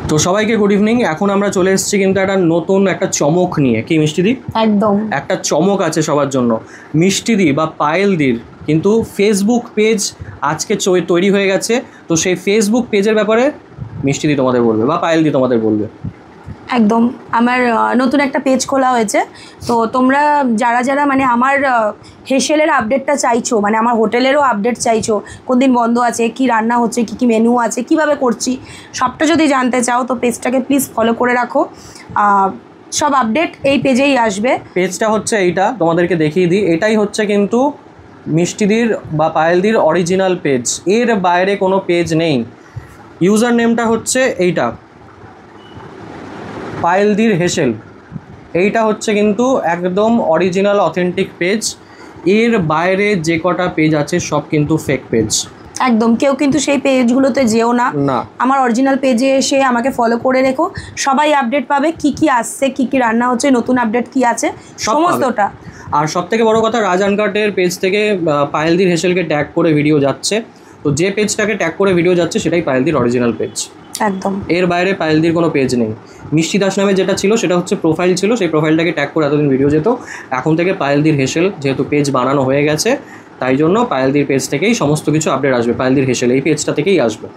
তো সবাইকে good evening. এখন আমরা চলে এসেছি কিন্তু একটা নতুন একটা চমক নিয়ে। কি মিষ্টিদি? একদম একটা চমক আছে সবার জন্য। মিষ্টিদি বা পায়েলদির কিন্তু ফেসবুক পেজ আজকে তৈরি হয়ে গেছে। তো সেই ফেসবুক পেজের ব্যাপারে মিষ্টিদি তোমাদের বলবে বা পায়েলদি তোমাদের বলবে। একদম আমার নতুন একটা পেজ খোলা হয়েছে। তো তোমরা যারা যারা মানে আমার হেসেলের আপডেটটা চাইছো, মানে আমার হোটেলেরও আপডেট চাইছো, কোন দিন বন্ধ আছে, কি রান্না হচ্ছে, কি কি মেনু আছে, কিভাবে করছি, সবটা যদি জানতে চাও তো পেজটাকে প্লিজ ফলো করে রাখো। সব আপডেট এই পেজেই আসবে। পেজটা হচ্ছে এইটা, তোমাদেরকে দেখিয়ে দিই। এটাই হচ্ছে কিন্তু মিষ্টিদির বা পায়েলদির অরিজিনাল পেজ, এর বাইরে কোনো পেজ নেই। ইউজার নেমটা হচ্ছে এইটা, পায়েলদির হেসেল। এইটা হচ্ছে কিন্তু একদম অরিজিনাল অথেন্টিক পেজ। এর বাইরে যে কটা পেজ আছে সব কিন্তু ফেক পেজ। একদম কেউ কিন্তু সেই পেজগুলোতে যেও না, আমার অরিজিনাল পেজে এসে আমাকে ফলো করে রেখো। সবাই আপডেট পাবে, কি কি আসছে, কি কি রান্না হচ্ছে, নতুন আপডেট কি আছে, সমস্তটা। আর সব থেকে বড় কথা, রাজ আনকাটের পেজ থেকে পায়েলদির হেসেলকে ট্যাগ করে ভিডিও যাচ্ছে। তো যে পেজটাকে ট্যাগ করে ভিডিও যাচ্ছে সেটাই পায়েলদির অরিজিনাল পেজ। একদম এর বাইরে পায়েলদির কোনো পেজ নেই। মিষ্টি দাস নামে যেটা ছিল সেটা হচ্ছে প্রোফাইল ছিল, সেই প্রোফাইলটাকে ট্যাগ করে এতদিন ভিডিও যেত। এখন থেকে পায়েলদির হেসেল যেহেতু পেজ বানানো হয়ে গেছে, তাই জন্য পায়েলদির পেজ থেকেই সমস্ত কিছু আপডেট আসবে। পায়েলদির হেসেল এই পেজটা থেকেই আসবে।